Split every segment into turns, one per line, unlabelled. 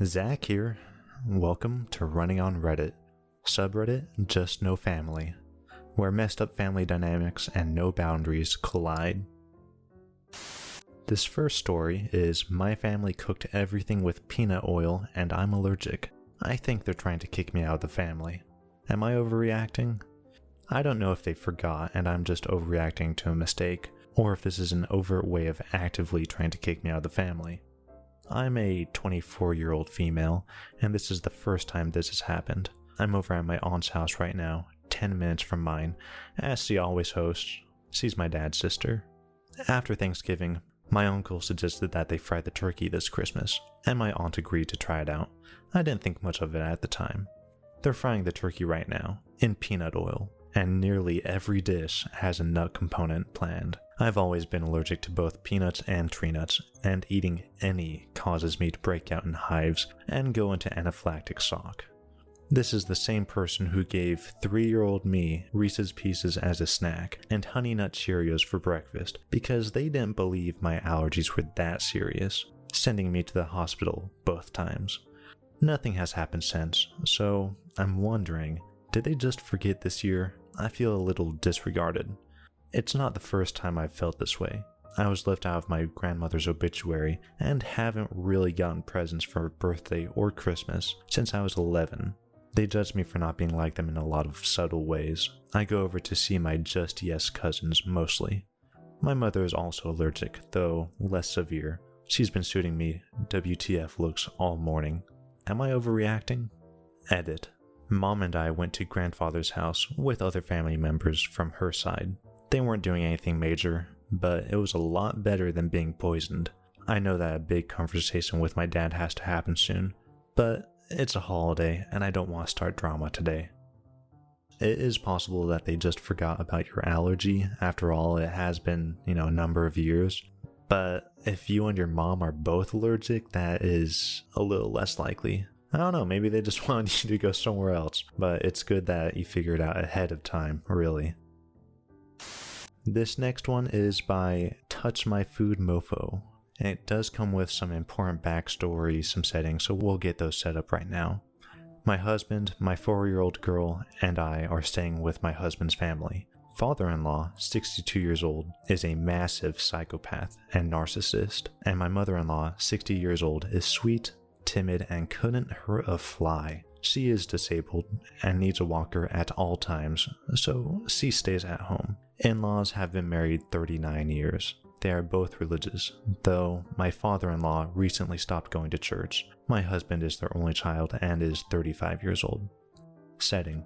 Zach here. Welcome to Running on Reddit, subreddit JUSTNOFAMILY, where messed up family dynamics and no boundaries collide. This first story is my family cooked everything with peanut oil and I'm allergic. I think they're trying to kick me out of the family. Am I overreacting? I don't know if they forgot and I'm just overreacting to a mistake, or if this is an overt way of actively trying to kick me out of the family. I'm a 24-year-old female, and this is the first time this has happened. I'm over at my aunt's house right now, 10 minutes from mine, as she always hosts. She's my dad's sister. After Thanksgiving, my uncle suggested that they fry the turkey this Christmas, and my aunt agreed to try it out. I didn't think much of it at the time. They're frying the turkey right now, in peanut oil, and nearly every dish has a nut component planned. I've always been allergic to both peanuts and tree nuts, and eating any causes me to break out in hives and go into anaphylactic shock. This is the same person who gave 3-year-old me Reese's Pieces as a snack and Honey Nut Cheerios for breakfast because they didn't believe my allergies were that serious, sending me to the hospital both times. Nothing has happened since, so I'm wondering, did they just forget this year? I feel a little disregarded. It's not the first time I've felt this way. I was left out of my grandmother's obituary and haven't really gotten presents for her birthday or Christmas since I was 11. They judged me for not being like them in a lot of subtle ways. I go over to see my just yes cousins mostly. My mother is also allergic, though less severe. She's been shooting me WTF looks all morning. Am I overreacting? Edit. Mom and I went to grandfather's house with other family members from her side. They weren't doing anything major, but it was a lot better than being poisoned. I know that a big conversation with my dad has to happen soon, but it's a holiday and I don't want to start drama today. It is possible that they just forgot about your allergy. After all, it has been, a number of years. But if you and your mom are both allergic, that is a little less likely. I don't know, maybe they just wanted you to go somewhere else, but it's good that you figured it out ahead of time, really. This next one is by touchmyfoodmofo. And it does come with some important backstory, some settings, so we'll get those set up right now. My husband, my 4-year-old girl, and I are staying with my husband's family. Father-in-law, 62 years old, is a massive psychopath and narcissist, and my mother-in-law, 60 years old, is sweet, timid, and couldn't hurt a fly. She is disabled and needs a walker at all times, so she stays at home. In-laws have been married 39 years. They are both religious, though my father-in-law recently stopped going to church. My husband is their only child and is 35 years old. Setting.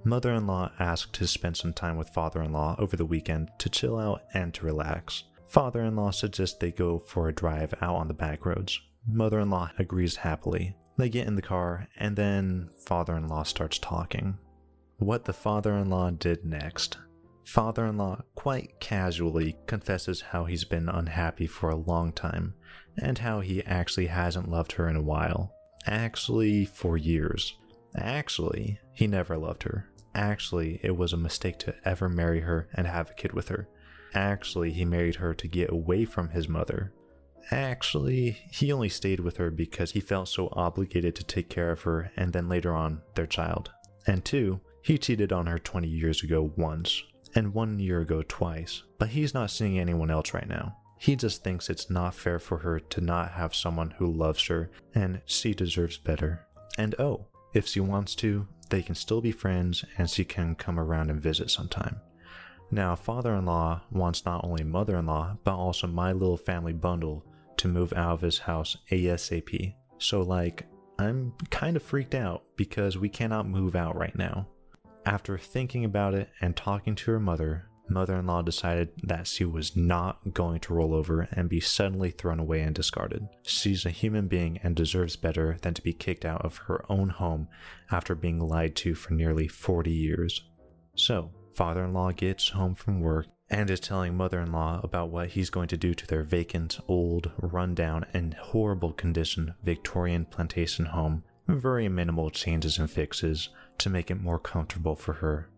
Mother-in-law asked to spend some time with father-in-law over the weekend to chill out and to relax. Father-in-law suggests they go for a drive out on the back roads. Mother-in-law agrees happily. They get in the car, and then father-in-law starts talking. What the father-in-law did next. Father-in-law quite casually confesses how he's been unhappy for a long time, and how he actually hasn't loved her in a while. Actually, for years. Actually, he never loved her. Actually, it was a mistake to ever marry her and have a kid with her. Actually, he married her to get away from his mother. Actually, he only stayed with her because he felt so obligated to take care of her and then later on, their child. And 2, he cheated on her 20 years ago once, and 1 year ago twice, but he's not seeing anyone else right now. He just thinks it's not fair for her to not have someone who loves her, and she deserves better. And if she wants to, they can still be friends and she can come around and visit sometime. Now, father-in-law wants not only mother-in-law, but also my little family bundle to move out of his house ASAP. So I'm kind of freaked out because we cannot move out right now. After thinking about it and talking to her mother-in-law decided that she was not going to roll over and be suddenly thrown away and discarded. She's a human being and deserves better than to be kicked out of her own home after being lied to for nearly 40 years. So, father-in-law gets home from work and is telling mother-in-law about what he's going to do to their vacant, old, run-down, and horrible condition Victorian plantation home. Very minimal changes and fixes to make it more comfortable for her.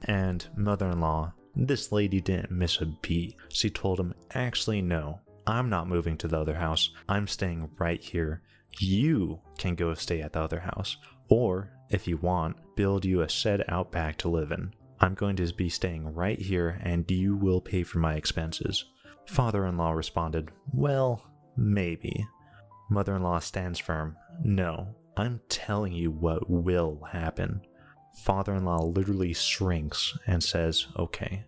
And mother-in-law, this lady didn't miss a beat. She told him, actually no, I'm not moving to the other house. I'm staying right here. You can go stay at the other house. Or, if you want, build you a shed out back to live in. I'm going to be staying right here and you will pay for my expenses. Father-in-law responded, well, maybe. Mother-in-law stands firm. No, I'm telling you what will happen. Father-in-law literally shrinks and says, okay.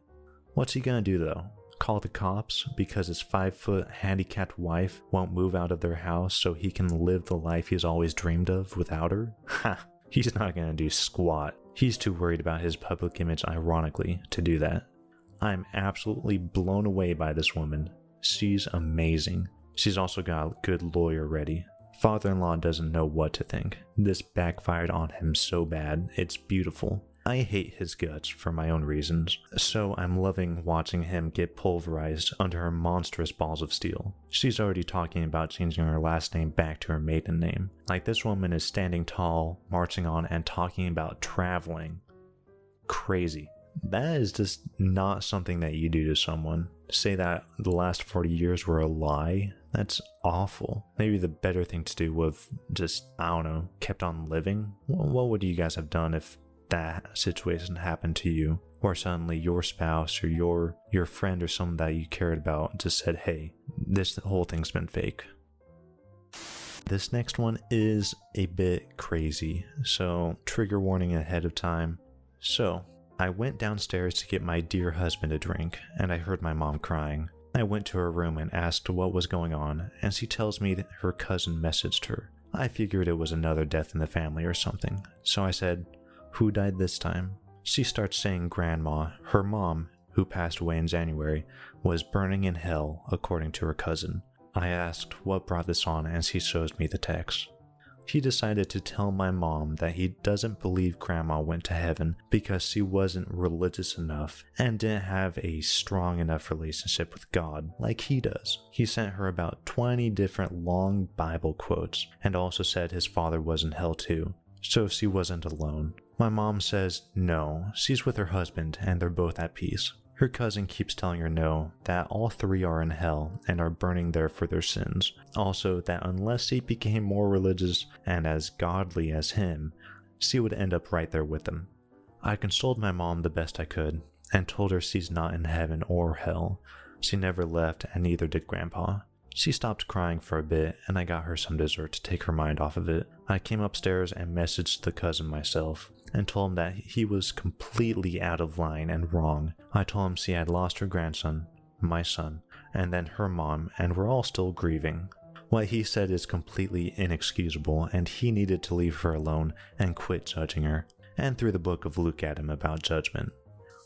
What's he gonna do though? Call the cops because his 5-foot handicapped wife won't move out of their house so he can live the life he's always dreamed of without her? Ha! He's not gonna do squat. He's too worried about his public image, ironically, to do that. I'm absolutely blown away by this woman. She's amazing. She's also got a good lawyer ready. Father-in-law doesn't know what to think. This backfired on him so bad, it's beautiful. I hate his guts for my own reasons, so I'm loving watching him get pulverized under her monstrous balls of steel. She's already talking about changing her last name back to her maiden name. Like, this woman is standing tall, marching on, and talking about traveling. Crazy. That is just not something that you do to someone. Say that the last 40 years were a lie? That's awful. Maybe the better thing to do would have just, I don't know, kept on living? What would you guys have done if that situation happened to you, or suddenly your spouse or your friend or someone that you cared about just said, hey, this whole thing's been fake? This next one is a bit crazy, so trigger warning ahead of time. So I went downstairs to get my dear husband a drink, and I heard my mom crying. I went to her room and asked what was going on, and she tells me that her cousin messaged her. I figured it was another death in the family or something, so I said, who died this time? She starts saying grandma, her mom, who passed away in January, was burning in hell, according to her cousin. I asked what brought this on, and she shows me the text. He decided to tell my mom that he doesn't believe grandma went to heaven because she wasn't religious enough and didn't have a strong enough relationship with God like he does. He sent her about 20 different long Bible quotes and also said his father was in hell too, so she wasn't alone. My mom says no, she's with her husband and they're both at peace. Her cousin keeps telling her no, that all three are in hell and are burning there for their sins. Also, that unless she became more religious and as godly as him, she would end up right there with them. I consoled my mom the best I could and told her she's not in heaven or hell. She never left and neither did Grandpa. She stopped crying for a bit and I got her some dessert to take her mind off of it. I came upstairs and messaged the cousin myself and told him that he was completely out of line and wrong. I told him she had lost her grandson, my son, and then her mom, and we're all still grieving. What he said is completely inexcusable and he needed to leave her alone and quit judging her, and threw the book of Luke at him about judgment.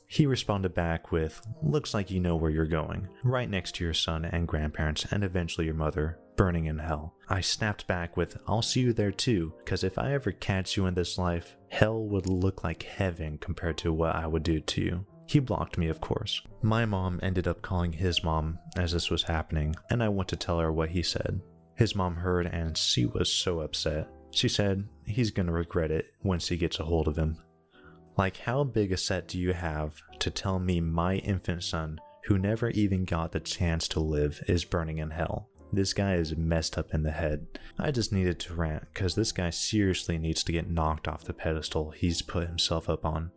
He responded back with, looks like you know where you're going, right next to your son and grandparents and eventually your mother, burning in hell. I snapped back with, I'll see you there too, because if I ever catch you in this life, hell would look like heaven compared to what I would do to you. He blocked me, of course. My mom ended up calling his mom as this was happening, and I went to tell her what he said. His mom heard and she was so upset. She said he's gonna regret it once he gets a hold of him. Like, how big a set do you have to tell me my infant son, who never even got the chance to live, is burning in hell? This guy is messed up in the head. I just needed to rant, cause this guy seriously needs to get knocked off the pedestal he's put himself up on.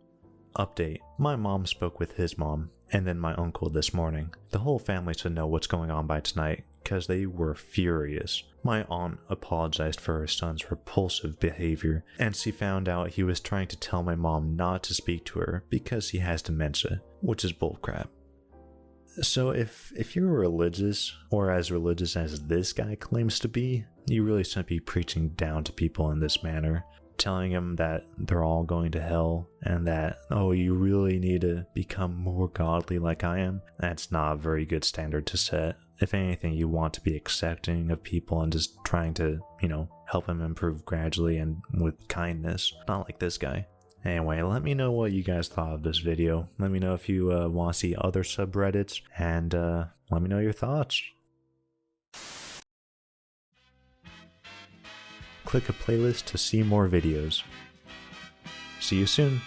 Update. My mom spoke with his mom, and then my uncle this morning. The whole family should know what's going on by tonight, cause they were furious. My aunt apologized for her son's repulsive behavior, and she found out he was trying to tell my mom not to speak to her because he has dementia, which is bullcrap. So if you're religious, or as religious as this guy claims to be, you really shouldn't be preaching down to people in this manner, telling them that they're all going to hell, and that, oh, you really need to become more godly like I am. That's not a very good standard to set. If anything, you want to be accepting of people and just trying to, help them improve gradually and with kindness, not like this guy. Anyway, let me know what you guys thought of this video. Let me know if you want to see other subreddits, and let me know your thoughts. Click a playlist to see more videos. See you soon.